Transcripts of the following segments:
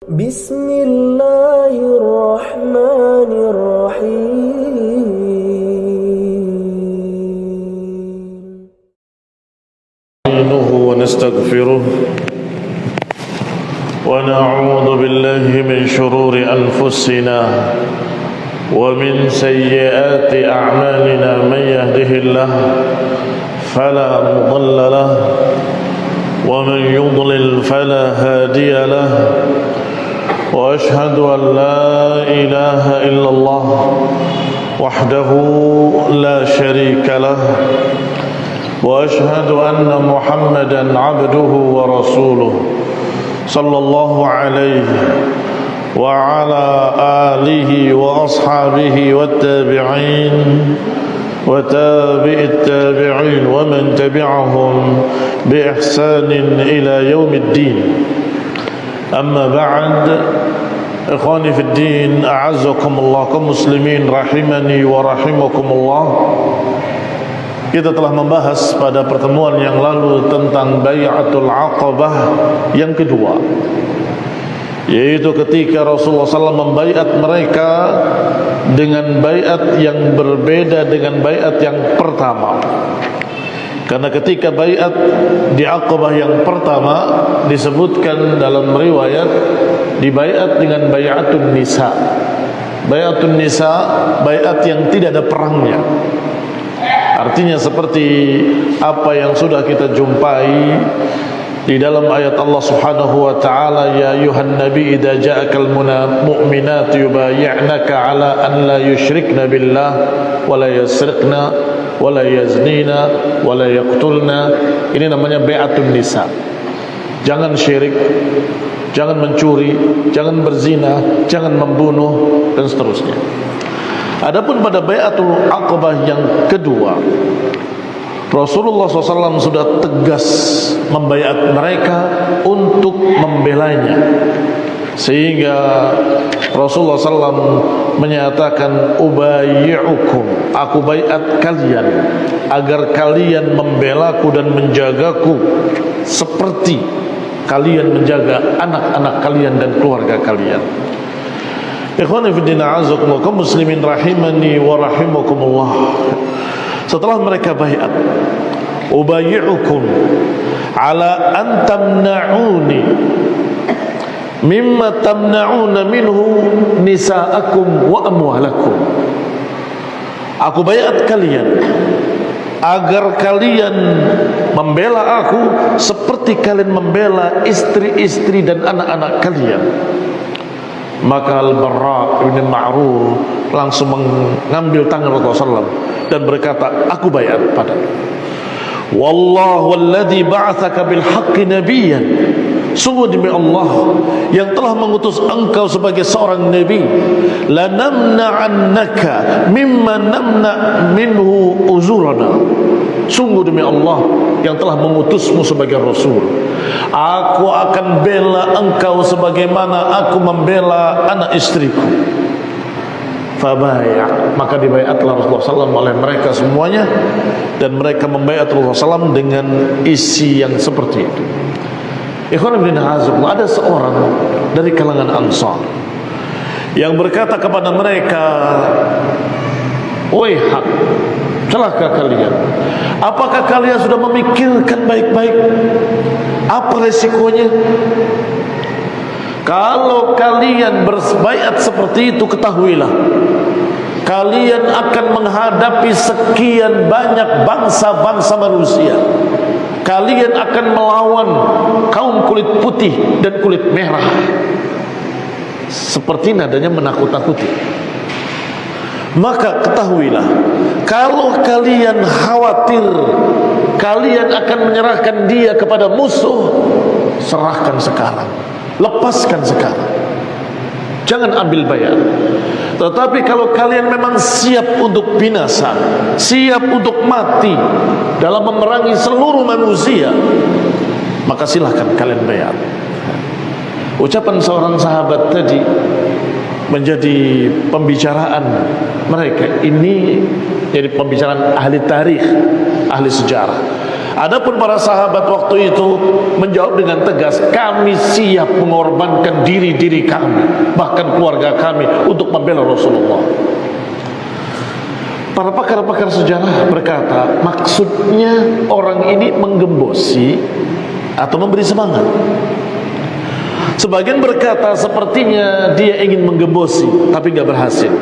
بسم الله الرحمن الرحيم نستعينه ونستغفره ونعوذ بالله من شرور أنفسنا ومن سيئات أعمالنا. من يهده الله فلا مضل له ومن يضلل فلا هادي له، وأشهد أن لا إله إلا الله وحده لا شريك له، وأشهد أن محمدا عبده ورسوله صلى الله عليه وعلى آله وأصحابه والتابعين وتابع التابعين ومن تبعهم بإحسان إلى يوم الدين. أما بعد، إخواني في الدين، أعزكم الله كمسلمين rahimani wa rahimakumullah. Kita telah membahas pada pertemuan yang lalu tentang Bai'atul Aqabah yang kedua, yaitu ketika Rasulullah SAW membaiat mereka dengan baiat yang berbeda dengan baiat yang pertama. Karena ketika baiat di Aqabah yang pertama disebutkan dalam riwayat dibaiat dengan bai'atun nisa. Bai'atun nisa, baiat yang tidak ada perangnya. Artinya seperti apa yang sudah kita jumpai di dalam ayat Allah Subhanahu wa taala, ya ayuhan nabi idza ja'akal mu'minatu yubayyi'naka 'ala an la yusyrikna billah wa la yasriqna wa la yaznina wa la yaqtulna. Ini namanya bai'atun nisa. Jangan syirik, jangan mencuri, jangan berzina, jangan membunuh, dan seterusnya. Adapun pada bai'atul Aqabah yang kedua, Rasulullah SAW sudah tegas membaiat mereka untuk membelanya, sehingga Rasulullah SAW menyatakan, ubayyi'ukum, aku baiat kalian agar kalian membelaku dan menjagaku seperti kalian menjaga anak-anak kalian dan keluarga kalian. Ikhwani fiddina azakumullah, kaum muslimin rahimani wa rahimakumullah. Setelah mereka baiat, ubayyi'ukum ala an tamna'uni mimma tamna'una minhu nisa'akum wa amwalakum. Aku baiat kalian agar kalian membela aku seperti kalian membela istri-istri dan anak-anak kalian. Maka Al-Barra bin Ma'rur langsung mengambil tangan Rasulullah SAW dan berkata, aku baiat padamu. Wallahu alladhi ba'athaka bil haqqi nabiyyan, sungguh demi Allah yang telah mengutus engkau sebagai seorang nabi, la namna'annaka mimma namna minhu uzurana, sungguh demi Allah yang telah mengutusmu sebagai rasul, aku akan bela engkau sebagaimana aku membela anak istriku. Fabaya', maka dibaiatlah Rasulullah SAW oleh mereka semuanya, dan mereka membaiat Rasulullah SAW dengan isi yang seperti itu. Ikhwan ibn Hazm, ada seorang dari kalangan Ansar yang berkata kepada mereka, wahai, celaka kalian, apakah kalian sudah memikirkan baik-baik apa resikonya? Kalau kalian berbaiat seperti itu, ketahuilah kalian akan menghadapi sekian banyak bangsa-bangsa manusia. Kalian akan melawan kaum kulit putih dan kulit merah. Seperti nadanya menakut-nakuti. Maka ketahuilah, kalau kalian khawatir kalian akan menyerahkan dia kepada musuh, serahkan sekarang, lepaskan sekarang, jangan ambil baiat. Tetapi kalau kalian memang siap untuk binasa, siap untuk mati dalam memerangi seluruh manusia, maka silahkan kalian baiat. Ucapan seorang sahabat tadi menjadi pembicaraan mereka. Ini jadi pembicaraan ahli tarikh, ahli sejarah. Adapun para sahabat waktu itu menjawab dengan tegas, kami siap mengorbankan diri-diri kami, bahkan keluarga kami, untuk membela Rasulullah. Para pakar-pakar sejarah berkata, maksudnya orang ini menggembosi atau memberi semangat. Sebagian berkata sepertinya dia ingin menggembosi tapi tidak berhasil.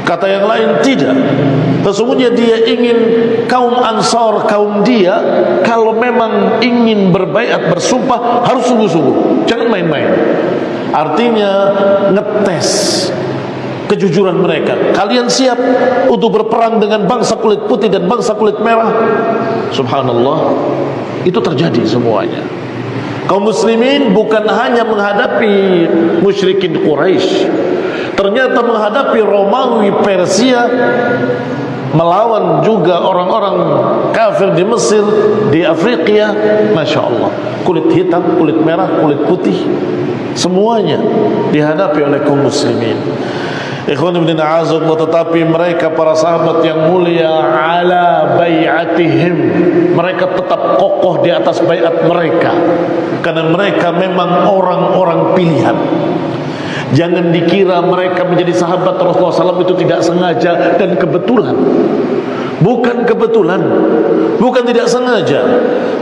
Kata yang lain tidak, sesungguhnya dia ingin kaum Ansar, kaum dia, kalau memang ingin berbaiat, bersumpah, harus sungguh-sungguh, jangan main-main. Artinya ngetes kejujuran mereka. Kalian siap untuk berperang dengan bangsa kulit putih dan bangsa kulit merah? Subhanallah, itu terjadi semuanya. Kaum muslimin bukan hanya menghadapi musyrikin Quraisy, ternyata menghadapi Romawi, Persia, melawan juga orang-orang kafir di Mesir, di Afrika. Masya Allah, kulit hitam, kulit merah, kulit putih, semuanya dihadapi oleh kaum muslimin. Ikhwan ibn a'azakumullah, tetapi mereka para sahabat yang mulia, ala bai'atihim, mereka tetap kokoh di atas baiat mereka, karena mereka memang orang-orang pilihan. Jangan dikira mereka menjadi sahabat Rasulullah SAW itu tidak sengaja dan kebetulan. Bukan kebetulan, bukan tidak sengaja,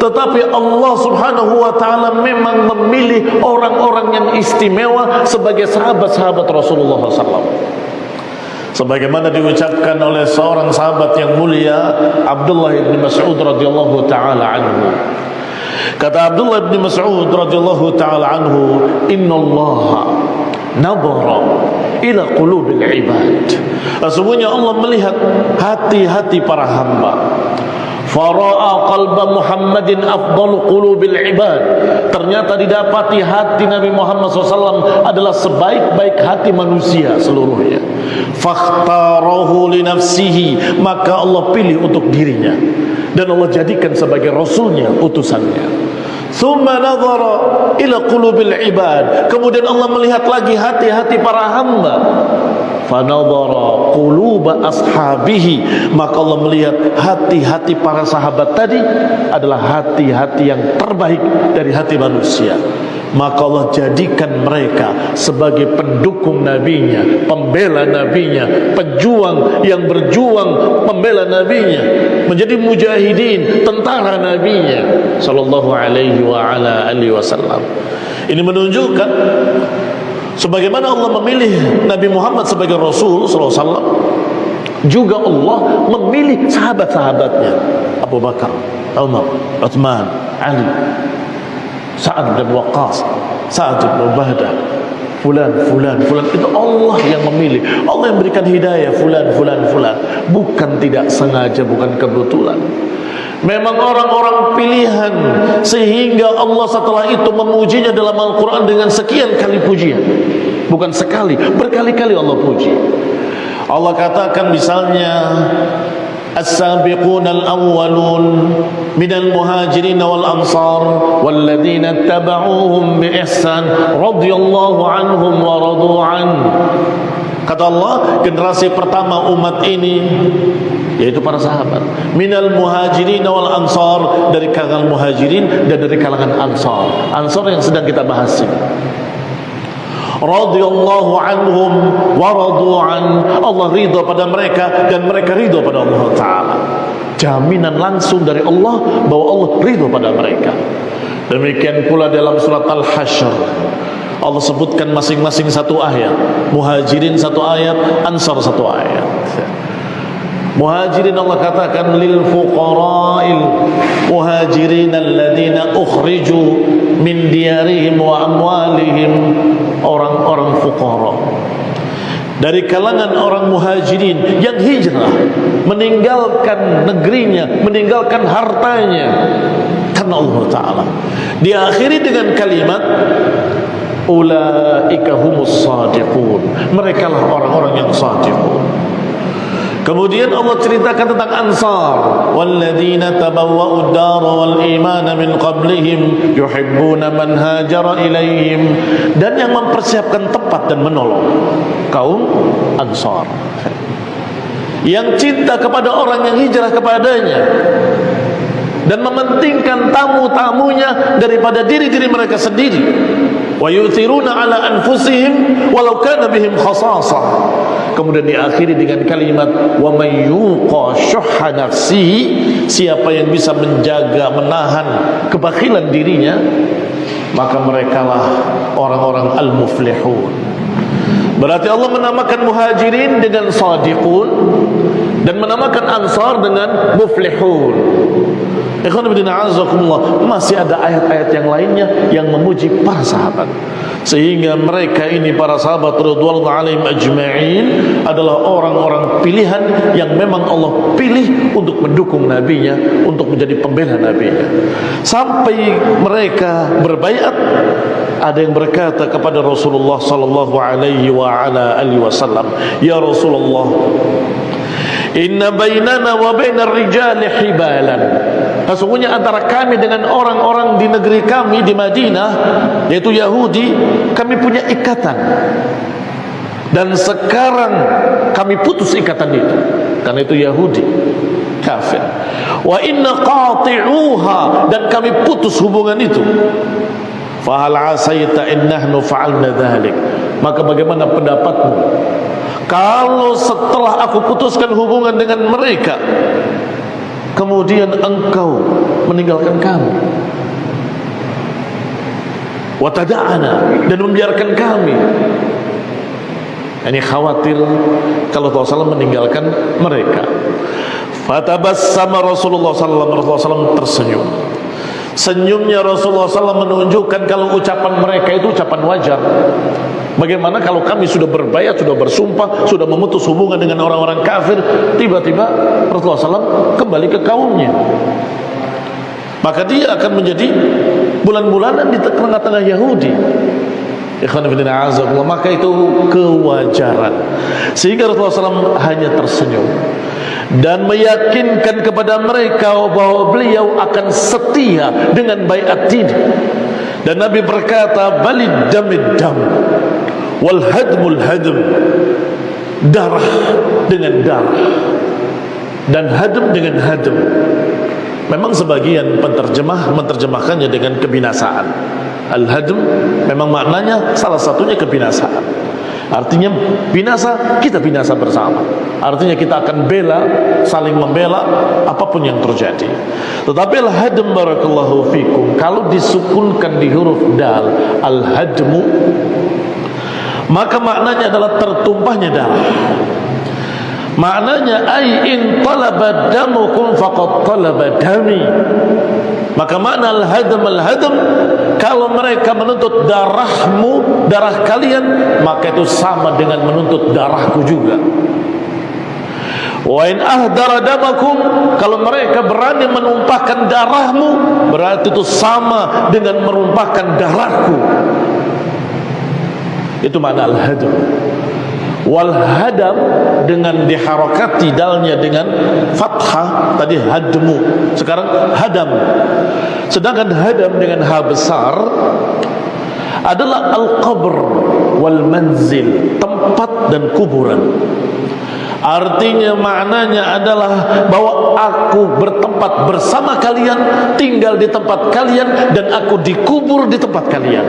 tetapi Allah Subhanahu wa ta'ala memang memilih orang-orang yang istimewa sebagai sahabat-sahabat Rasulullah SAW. Sebagaimana diucapkan oleh seorang sahabat yang mulia, Abdullah bin Mas'ud radhiyallahu ta'ala anhu. Kata Abdullah bin Mas'ud radhiyallahu ta'ala anhu, innallaha nadhara ila qulubil ibad. Sesungguhnya Allah melihat hati-hati para hamba. Fara'a qalba Muhammadin afdalu qulubil ibad. Ternyata didapati hati Nabi Muhammad SAW adalah sebaik-baik hati manusia seluruhnya. Fakhtarahu li nafsihi, maka Allah pilih untuk dirinya dan Allah jadikan sebagai rasulnya, utusannya. Thumma nadhara ila qulubil ibad, kemudian Allah melihat lagi hati-hati para hamba. Fanadhara quluba ashabihi, maka Allah melihat hati-hati para sahabat tadi adalah hati-hati yang terbaik dari hati manusia. Maka Allah jadikan mereka sebagai pendukung nabinya, pembela nabinya, pejuang yang berjuang membela nabinya, menjadi mujahidin, tentara nabinya sallallahu alaihi wa ala alihi wasallam. Ini menunjukkan sebagaimana Allah memilih Nabi Muhammad sebagai Rasul sallallahu alaihi wasallam, juga Allah memilih sahabat-sahabatnya, Abu Bakar, Umar, Uthman, Ali, Sa'ad bin Waqqas, Sa'ad bin Ubadah, fulan. Itu Allah yang memilih, Allah yang berikan hidayah fulan. Bukan tidak sengaja, bukan kebetulan. Memang orang-orang pilihan, sehingga Allah setelah itu memujinya dalam Al-Quran dengan sekian kali pujian. Bukan sekali, berkali-kali Allah puji. Allah katakan misalnya, as-sabiqun al-awwalun minal muhajirin wal ansar walladzina tabauhum bi ihsan radhiyallahu anhum wa radu an. Kata Allah, generasi pertama umat ini yaitu para sahabat, minal muhajirin wal ansar, dari kalangan muhajirin dan dari kalangan ansar. Ansar yang sedang kita bahas ini. Radhiyallahu anhum wa radu an, Allah ridha pada mereka dan mereka ridha pada Allah Ta'ala. Jaminan langsung dari Allah bahwa Allah ridha pada mereka. Demikian pula dalam surat Al-Hasyr, Allah sebutkan masing-masing satu ayat. Muhajirin satu ayat, Ansar satu ayat. Muhajirin Allah katakan lil fuqara'il muhajirin alladzina ukhriju min diyarihim wa amwalihim, orang-orang fuqara dari kalangan orang muhajirin yang hijrah, meninggalkan negerinya, meninggalkan hartanya karena Allah Ta'ala. Diakhiri dengan kalimat ulaika humus sadiqun, mereka lah orang-orang yang sadiqun. Kemudian Allah ceritakan tentang Ansar, walladzina tabawwa'ud dar wal iman min qablihim yuhibbuna man hajara ilaihim, dan yang mempersiapkan tempat dan menolong, kaum Ansar yang cinta kepada orang yang hijrah kepadanya dan mementingkan tamu-tamunya daripada diri-diri mereka sendiri. Wa yu'thiruna ala anfusihim walau kana bihim khasasah. Kemudian diakhiri dengan kalimat wa may yuqa syuhha nafsihi, siapa yang bisa menjaga, menahan kebakhilan dirinya, maka merekalah orang-orang al-muflihun. Berarti Allah menamakan muhajirin dengan sadiqun dan menamakan ansar dengan muflihun. Ikhwan fillah azakumullah, masih ada ayat-ayat yang lainnya yang memuji para sahabat, sehingga mereka ini para sahabat radhiyallahu alaihim ajma'in adalah orang-orang pilihan yang memang Allah pilih untuk mendukung nabinya, untuk menjadi pembela nabinya. Sampai mereka berbaiat, ada yang berkata kepada Rasulullah sallallahu alaihi wa ala alihi wasallam, "Ya Rasulullah, inna bainana wa bainar rijali hibalan." Sesungguhnya antara kami dengan orang-orang di negeri kami di Madinah, yaitu Yahudi, kami punya ikatan. Dan sekarang kami putus ikatan itu, karena itu Yahudi kafir. Wa inna qati'uha, dan kami putus hubungan itu. Fahal asaita in nahnu fa'alna dhalik, maka bagaimana pendapatmu kalau setelah aku putuskan hubungan dengan mereka, kemudian engkau meninggalkan kami, wa tada'ana, dan membiarkan kami. Ini khawatir kalau Rasulullah SAW meninggalkan mereka. Fatabassama Rasulullah SAW tersenyum. Senyumnya Rasulullah SAW menunjukkan kalau ucapan mereka itu ucapan wajar. Bagaimana kalau kami sudah berbayat, sudah bersumpah, sudah memutus hubungan dengan orang-orang kafir, tiba-tiba Rasulullah SAW kembali ke kaumnya, maka dia akan menjadi bulan-bulanan di tengah-tengah Yahudi. Ikhwan fillah azakumullah, maka itu kewajaran. Sehingga Rasulullah SAW hanya tersenyum dan meyakinkan kepada mereka bahwa beliau akan setia dengan baiat ini. Dan Nabi berkata, balid damid dam wal hadmul hadm, darah dengan darah dan hadm dengan hadm. Memang sebagian penterjemah menerjemahkannya dengan kebinasaan. Al-hadm memang maknanya salah satunya kebinasaan. Artinya binasa, kita binasa bersama. Artinya kita akan bela, saling membela apapun yang terjadi. Tetapi al-hadm, barakallahu fikum, kalau disukunkan di huruf dal, al-hadmu, maka maknanya adalah tertumpahnya darah. Maknanya ai in talaba damukum faqad talaba dami. Maka makna al-hadm, al-hadm, kalau mereka menuntut darahmu, darah kalian, maka itu sama dengan menuntut darahku juga. Wa in ahdara damakum, kalau mereka berani menumpahkan darahmu, berarti itu sama dengan menumpahkan darahku. Itu makna al-hadm. Wal hadam, dengan diharakati dalnya dengan fathah, tadi hadmu, sekarang hadam. Sedangkan hadam dengan ha besar adalah al-qabr wal manzil, tempat dan kuburan. Artinya maknanya adalah bahwa aku bertempat bersama kalian, tinggal di tempat kalian, dan aku dikubur di tempat kalian.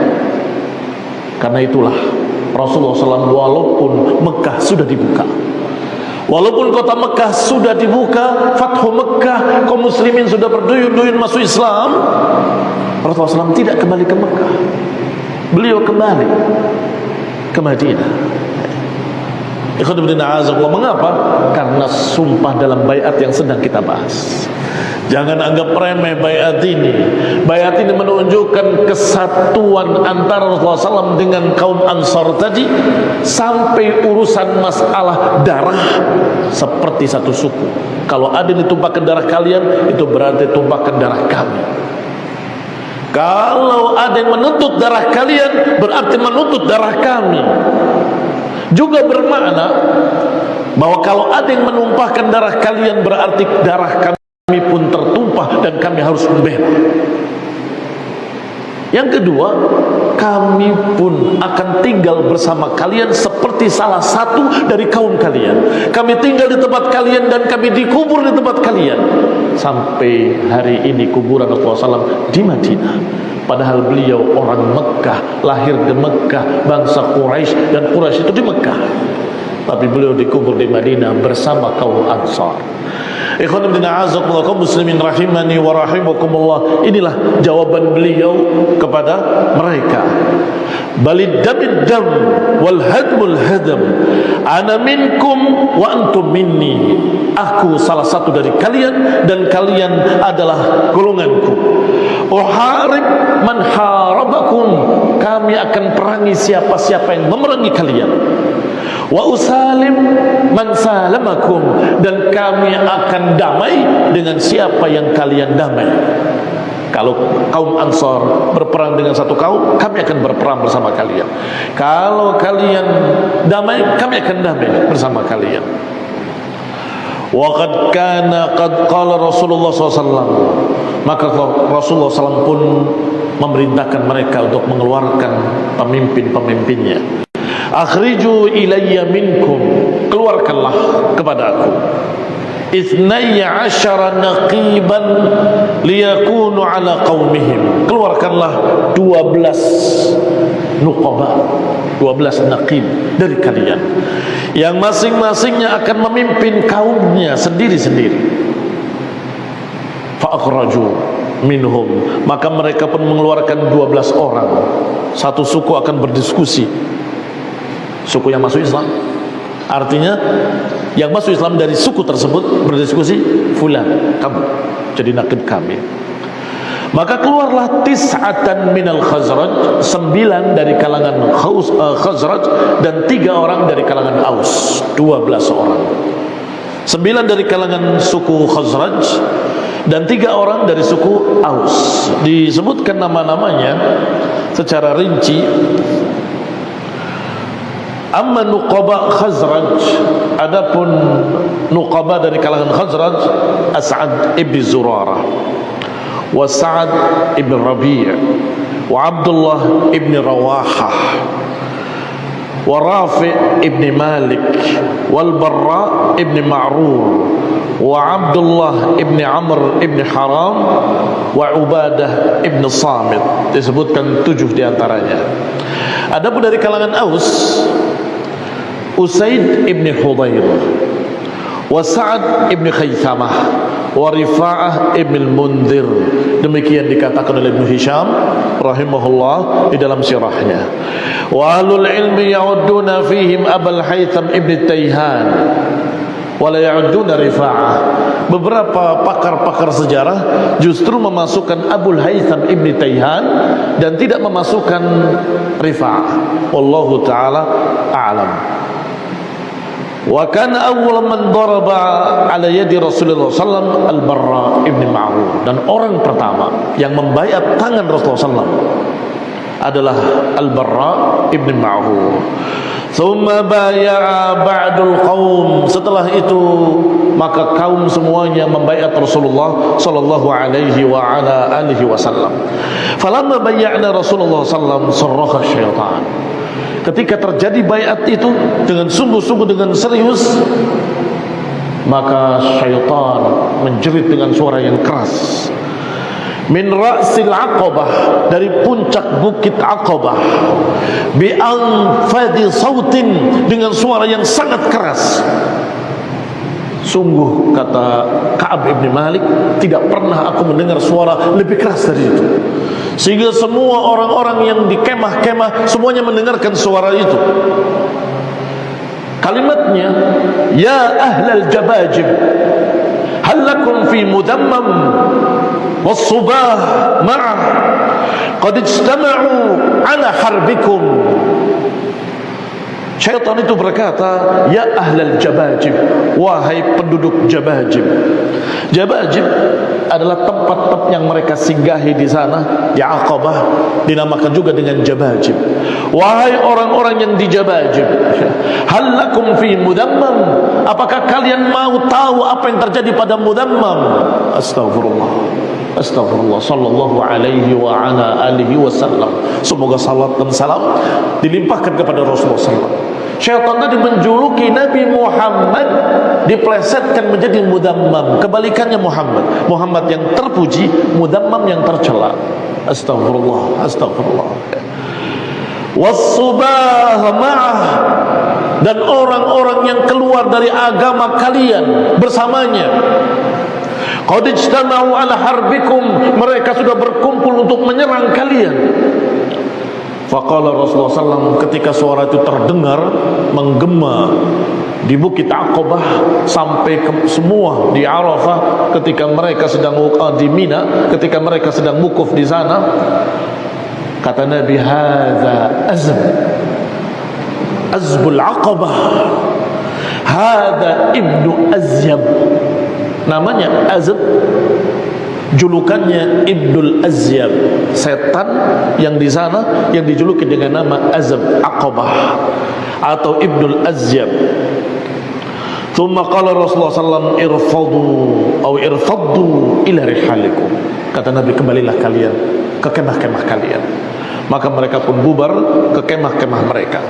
Karena itulah Rasulullah SAW, walaupun Mekah sudah dibuka, walaupun kota Mekah sudah dibuka, Fathu Mekah, kaum muslimin sudah berduyun-duyun masuk Islam, Rasulullah SAW tidak kembali ke Mekah. Beliau kembali ke Madinah. Mengapa? Karena sumpah dalam baiat yang sedang kita bahas. Jangan anggap remeh baiat ini. Baiat ini menunjukkan kesatuan antara Rasulullah SAW dengan kaum Ansar tadi, sampai urusan masalah darah seperti satu suku. Kalau ada yang ditumpahkan darah kalian, itu berarti tumpahkan darah kami. Kalau ada yang menuntut darah kalian, berarti menuntut darah kami. Juga bermakna bahwa kalau ada yang menumpahkan darah kalian, berarti darah kami pun tertumpah dan kami harus membela. Yang kedua, kami pun akan tinggal bersama kalian seperti salah satu dari kaum kalian. Kami tinggal di tempat kalian dan kami dikubur di tempat kalian. Sampai hari ini kuburan Rasulullah SAW di Madinah. Padahal beliau orang Mekah, lahir di Mekah, bangsa Quraisy, dan Quraisy itu di Mekah. Tapi beliau dikubur di Madinah bersama kaum Ansar. Ikhwan ibn a'azakumullah, kaum muslimin rahimani wa rahimakumullah. Inilah jawaban beliau kepada mereka. Balid damid dam wal hadmul hadam, ana minkum wa antum minni. Aku salah satu dari kalian dan kalian adalah golonganku. Uharib man harabakum, kami akan perangi siapa-siapa yang memerangi kalian. Wa usalim man salamakum, dan kami akan damai dengan siapa yang kalian damai. Kalau kaum Ansar berperang dengan satu kaum, kami akan berperang bersama kalian. Kalau kalian damai, kami akan damai bersama kalian. Wa qad kana qad qala Rasulullah SAW, maka Rasulullah SAW pun memerintahkan mereka untuk mengeluarkan pemimpin-pemimpinnya. Akhriju ilayya minkum, keluarkanlah kepada aku 12 naqiban liyakunu ala qaumihim, keluarkanlah 12 nuqaba, 12 naqib dari kalian yang masing-masingnya akan memimpin kaumnya sendiri-sendiri. Fa akhraju minhum, maka mereka pun mengeluarkan 12 orang. Satu suku akan berdiskusi, suku yang masuk Islam, artinya yang masuk Islam dari suku tersebut berdiskusi, fulan, kamu jadi naqib kami. Maka keluarlah tis'atan minal Khazraj, 9 dari kalangan Khazraj dan 3 orang dari kalangan Aus, 12 orang. 9 dari kalangan suku Khazraj dan 3 orang dari suku Aus. Disebutkan nama-namanya secara rinci. Amma nuqaba Khazraj, adapun nuqaba dari kalangan Khazraj, As'ad ibn Zurarah, wa Sa'ad ibn Rabi', wa Abdullah ibn Rawahah, wa Rafi' ibn Malik, wal Barra ibn Ma'rur, wa Abdullah ibn Amr ibn Haram, wa Ubadah ibn Samit. Disebutkan 7 diantaranya. Adapun dari kalangan Aus, Usaid ibn Hudayr, wa Sa'ad ibn Khaythamah, wa Rifa'ah ibn Mundir. Demikian dikatakan oleh Ibn Hisham rahimahullah di dalam sirahnya. Wa ahlul ilmi ya'udduna fihim Abul Haytham ibn Tayhan wa la ya'udduna Rifa'ah. Beberapa pakar-pakar sejarah justru memasukkan Abul Haytham ibn Tayhan dan tidak memasukkan Rifa'ah. Wallahu ta'ala a'lam. Wa kana awwal man daraba ala yadi Rasulullah sallallahu al-Barra ibn Ma'rur, dan orang pertama yang membaiat tangan Rasulullah sallallahu adalah al-Barra ibn Ma'rur. Thumma baya'a ba'dul qaum, setelah itu maka kaum semuanya membaiat Rasulullah sallallahu alaihi wa ala alihi wasallam. Falamma bayya'na Rasulullah sallallahu alaihi wasallam sarraha syaitan. Ketika terjadi baiat itu dengan sungguh-sungguh, dengan serius, maka syaitan menjerit dengan suara yang keras. Min ra'sil aqabah, dari puncak bukit Aqabah, bi anfadi sautin, dengan suara yang sangat keras. Sungguh, kata Ka'ab ibn Malik, tidak pernah aku mendengar suara lebih keras dari itu, sehingga semua orang-orang yang di kemah-kemah semuanya mendengarkan suara itu. Kalimatnya, ya ahlal jabajib, hal lakum fi mudammam was-subah ma'ah qad ijtama'u ala harbikum. Syaitan itu berkata, ya ahlal jabajib, wahai penduduk Jabajib. Jabajib adalah tempat yang mereka singgahi di sana, di Aqabah, dinamakan juga dengan Jabajib. Wahai orang-orang yang di Jabajib, hal lakum fi mudammam, apakah kalian mau tahu apa yang terjadi pada Mudammam? Astagfirullah. Astagfirullah, sallallahu alaihi wa ala alihi wasallam. Semoga salat dan salam dilimpahkan kepada Rasulullah SAW. Syaitan tadi menjuluki Nabi Muhammad, diplesetkan menjadi mudammam. Kebalikannya Muhammad yang terpuji, mudammam yang tercela. Astagfirullah, astagfirullah. Wassubah ma'ah, dan orang-orang yang keluar dari agama kalian bersamanya. Qad ijtama'u ala harbikum, mereka sudah berkumpul untuk menyerang kalian. Faqala Rasulullah SAW, ketika suara itu terdengar menggema di Bukit Aqabah sampai semua di Arafah, ketika mereka sedang di Mina, ketika mereka sedang wukuf di sana, kata Nabi, hadza azbul Aqabah, hadza ibnu Azyab. Namanya Azab, julukannya Ibnul Azyab, setan yang di sana yang dijuluki dengan nama Azab Aqabah atau Ibnul Azyab. Thumma qala Rasulullah SAW, irfaddu ila rihalikum. Kata Nabi, kembalilah kalian ke kemah-kemah kalian. Maka mereka pun bubar ke kemah-kemah mereka.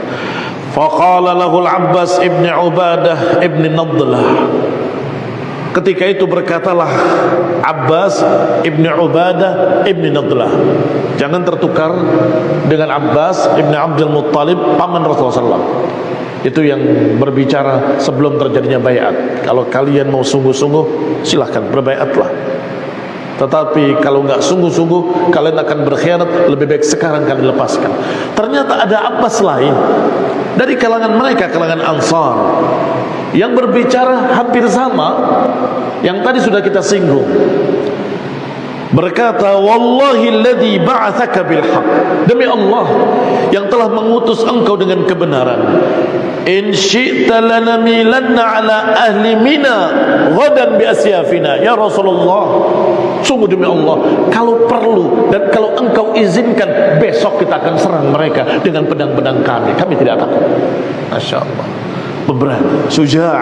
Faqala lahu al-Abbas ibn Ubadah ibn Nadlah. Ketika itu berkatalah Abbas ibn Ubadah ibn Nadlah. Jangan tertukar dengan Abbas ibn Abdul Muttalib, paman Rasulullah SAW. Itu yang berbicara sebelum terjadinya bayat. Kalau kalian mau sungguh-sungguh, silahkan berbaiatlah. Tetapi kalau nggak sungguh-sungguh, kalian akan berkhianat. Lebih baik sekarang kalian lepaskan. Ternyata ada Abbas lain dari kalangan mereka, kalangan Ansar, yang berbicara hampir sama yang tadi sudah kita singgung. Berkata, wallahi alladhi ba'athaka bilhaq, demi Allah yang telah mengutus engkau dengan kebenaran, in syi'ta lanamilanna ala ahli Mina ghadan bi asyafina. Ya Rasulullah, sungguh demi Allah, kalau perlu dan kalau engkau izinkan, besok kita akan serang mereka dengan pedang-pedang kami. Kami tidak takut. Masya Allah, berani, syuja'.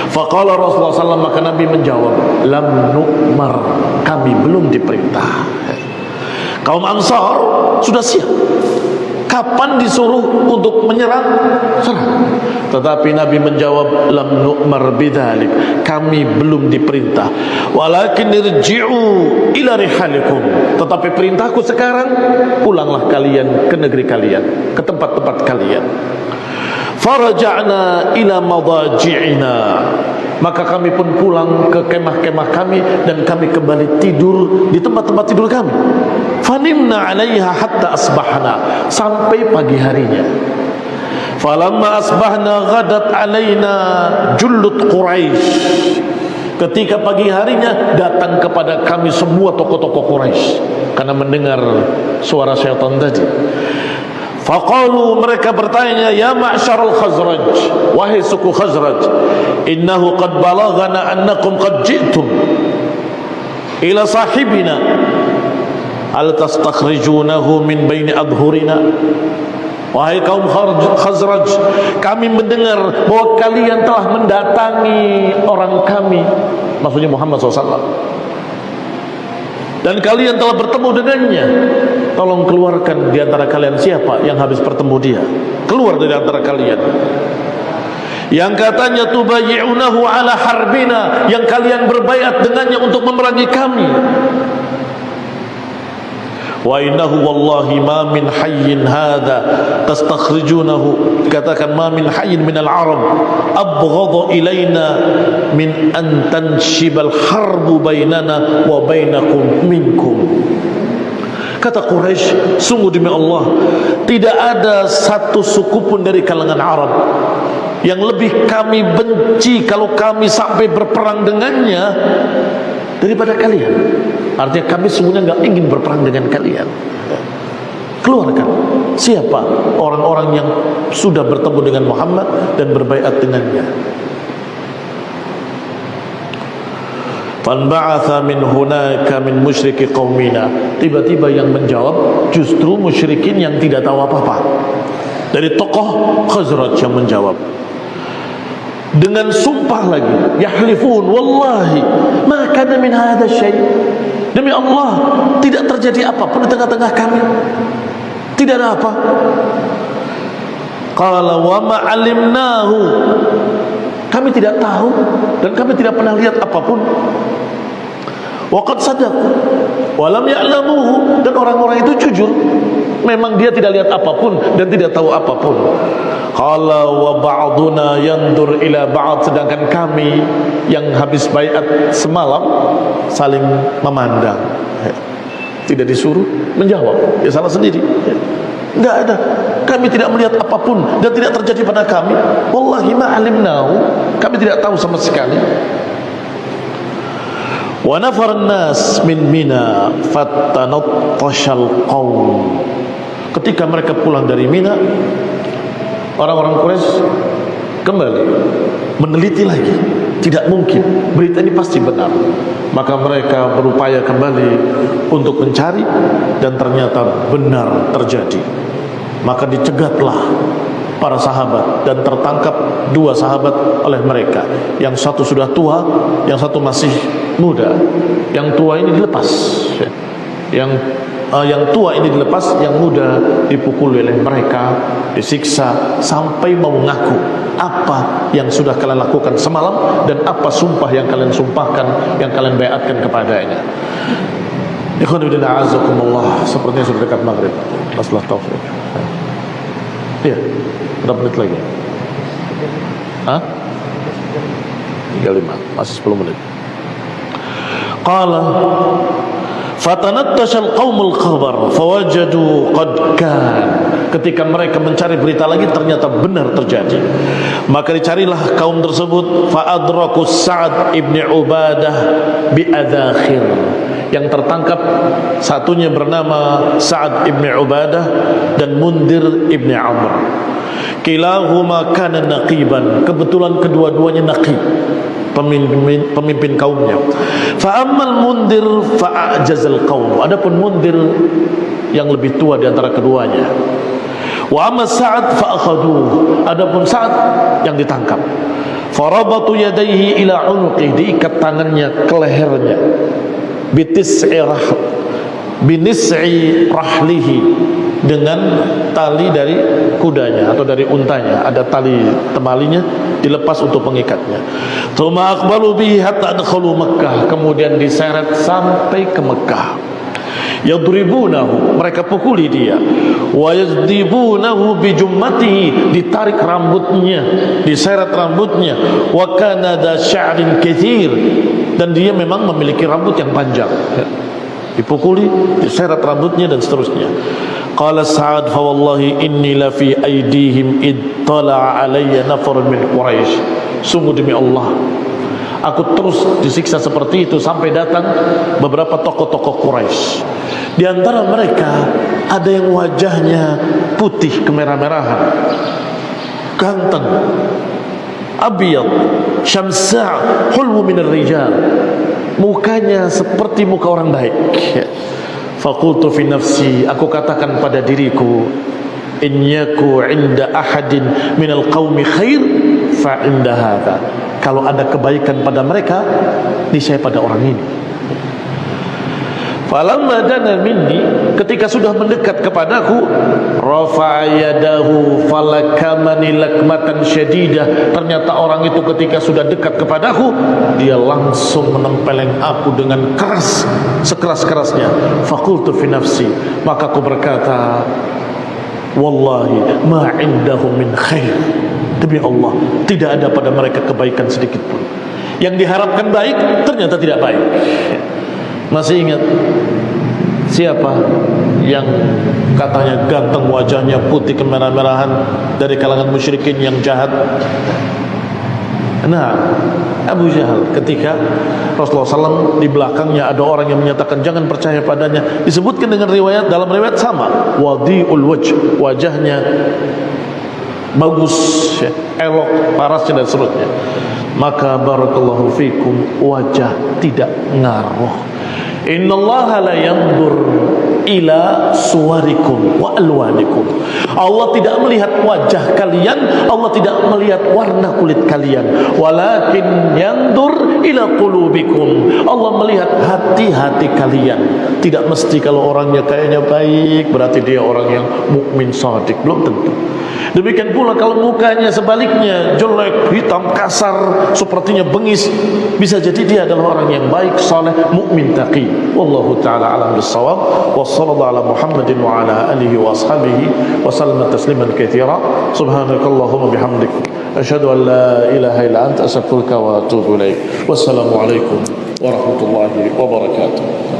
Faqala Rasulullah SAW, maka Nabi menjawab, lam nu'mar, kami belum diperintah. Kaum Ansar sudah siap, kapan disuruh untuk menyerang, serang. Tetapi Nabi menjawab, lam nu'mar bidzalik, kami belum diperintah. Walakin irji'u ila rihalikum, tetapi perintahku sekarang, pulanglah kalian ke negeri kalian, ke tempat-tempat kalian. Faraja'na ila madaji'ina, maka kami pun pulang ke kemah-kemah kami dan kami kembali tidur di tempat-tempat tidur kami. Fanimna 'alaiha hatta asbahna, sampai pagi harinya. Falamma asbahna ghadat 'alaina jullut Quraisy, ketika pagi harinya datang kepada kami semua tokoh-tokoh Quraisy karena mendengar suara syaitan tadi. Faqalu, mereka bertanya, ya ma'syaral Khazraj, wahai suku Khazraj, innahu qad balaghana annakum qad ji'tum ila sahibina, al tastakhrijunahu min baini adhurina. Wahai kaum Khazraj, kami mendengar bahwa kalian telah mendatangi orang kami, maksudnya Muhammad SAW, dan kalian telah bertemu dengannya. Tolong keluarkan di antara kalian siapa yang habis bertemu dia. Keluar dari antara kalian yang katanya tubayyi'unahu ala harbina, yang kalian berbaiat dengannya untuk memerangi kami. Wa innahu wallahi ma min hayyin hadha tastakhrijunahu, katakan ma min hayyin minal arab abghadha ilaina min an tanshibal harbu bainana wa bainakum minkum. Kata Quraisy, sungguh demi Allah, tidak ada satu suku pun dari kalangan Arab yang lebih kami benci kalau kami sampai berperang dengannya daripada kalian. Artinya kami sebenarnya nggak ingin berperang dengan kalian. Keluarkan siapa orang-orang yang sudah bertemu dengan Muhammad dan berbaiat dengannya. Fanba'atha min hunaka min musyriki qaumina. Tiba-tiba yang menjawab justru musyrikin yang tidak tahu apa-apa. Dari tokoh Khazraj yang menjawab, dengan sumpah lagi, yahlifun wallahi ma kana min hadha syai', demi Allah tidak terjadi apapun di tengah-tengah kami, tidak ada apa. Qala wa ma 'alimnahu, kami tidak tahu dan kami tidak pernah lihat apapun. Wa qad sadaqu wa lam ya'lamuhu, dan orang-orang itu jujur, memang dia tidak lihat apapun dan tidak tahu apapun. Qala wa ba'duna yandur ila ba'd, sedangkan kami yang habis baiat semalam saling memandang. Tidak disuruh menjawab, dia salah sendiri. Enggak ada, kami tidak melihat apapun dan tidak terjadi pada kami. Wallahi ma alimnahu, kami tidak tahu sama sekali. Wa nafar nas min Mina fatanatashal qaum, ketika mereka pulang dari Mina, orang-orang Quraisy kembali meneliti lagi, tidak mungkin berita ini pasti benar. Maka mereka berupaya kembali untuk mencari, dan ternyata benar terjadi. Maka dicegatlah para sahabat dan tertangkap dua sahabat oleh mereka. Yang satu sudah tua, yang satu masih muda. Yang tua ini dilepas, yang tua ini dilepas, yang muda dipukul oleh mereka, disiksa sampai mau mengaku apa yang sudah kalian lakukan semalam dan apa sumpah yang kalian sumpahkan, yang kalian baiatkan kepadanya. Ikhwan fillah azakumullah, sepertinya sudah dekat maghrib. Masalah taufik. Iya, berapa menit lagi? 35, masih 10 menit. Qala fatanatashal qaumul khabar fawajadu qad kan, ketika mereka mencari berita lagi ternyata benar terjadi. Maka dicarilah kaum tersebut, faadraku Sa'ad ibn Ubadah bi'adzakhir, yang tertangkap satunya bernama Sa'ad ibn Ubadah dan Mundir ibn Amr. Kilahuma kana naqiban, kebetulan kedua-duanya naqib, pemimpin kaumnya. Fa ammal Mundir fa'ajazal qaum, adapun Mundir yang lebih tua di antara keduanya. Wa amma Sa'ad fa'akhaduh, adapun Sa'ad yang ditangkap. Farabatu yadayhi ila unuqih, diikat tangannya ke lehernya. Binis'i rahlihi, dengan tali dari kudanya atau dari untanya, ada tali temalinya, dilepas untuk pengikatnya. Tsumma aqbalu bihi hatta adkhalu Makkah, kemudian diseret sampai ke Mekah. Yadribunahu, mereka pukuli dia. Wa yadribunahu bi jummatihi, ditarik rambutnya, diseret rambutnya. Wa kana dha sya'rin katsir, dan dia memang memiliki rambut yang panjang. Dipukuli, diseret rambutnya dan seterusnya. Qala Sa'ad fa wallahi inni la fi aydihim ittala alayya nafarun min Quraisy, sungguh demi Allah aku terus disiksa seperti itu sampai datang beberapa tokoh-tokoh Quraisy. Di antara mereka ada yang wajahnya putih kemerah-merahan, ganteng, abiyad, syamsa', hulwu minar rijal, mukanya seperti muka orang baik. Faqultu fi nafsi, aku katakan pada diriku, in yaku 'inda ahadin minal qaumi khair fa 'inda hadza, kalau ada kebaikan pada mereka, niscaya pada orang ini. Falamma dana minni, ketika sudah mendekat kepadaku, rafa'a yadahu falakamani lakmatan syadidah, ternyata orang itu ketika sudah dekat kepadaku, dia langsung menempeleng aku dengan keras, sekeras-kerasnya. Faqultu fi nafsi, maka aku berkata, wallahi ma indahum min khair, demi Allah tidak ada pada mereka kebaikan sedikit pun. Yang diharapkan baik ternyata tidak baik. Masih ingat siapa yang katanya ganteng, wajahnya putih kemerah-merahan, dari kalangan musyrikin yang jahat? Nah, Abu Jahal, ketika Rasulullah SAW di belakangnya ada orang yang menyatakan jangan percaya padanya, disebutkan dengan riwayat, dalam riwayat sama, wadi'ul wajh, wajahnya bagus, ya, elok, parasnya dan seterusnya. Maka barakallahu fikum, wajah tidak ngaruh. Innallaha la yanzur ila suwarikum wa alwanikum. Allah tidak melihat wajah kalian, Allah tidak melihat warna kulit kalian, walakin yandur ila qulubikum. Allah melihat hati-hati kalian. Tidak mesti kalau orangnya kayaknya baik berarti dia orang yang mukmin shadiq, belum tentu. Demikian pula kalau mukanya sebaliknya jelek, hitam, kasar, sepertinya bengis, bisa jadi dia adalah orang yang baik, saleh, mukmin, taqi. Wallahu taala alam bissawab. Wa sallallahu ala Muhammadin wa ala alihi wa ashabihi wa sallama tasliman katsira. Subhanakallahumma bihamdik asyhadu an la ilaha illa anta astaghfiruka wa atubu ilaik. Wassalamu alaikum warahmatullahi wabarakatuh.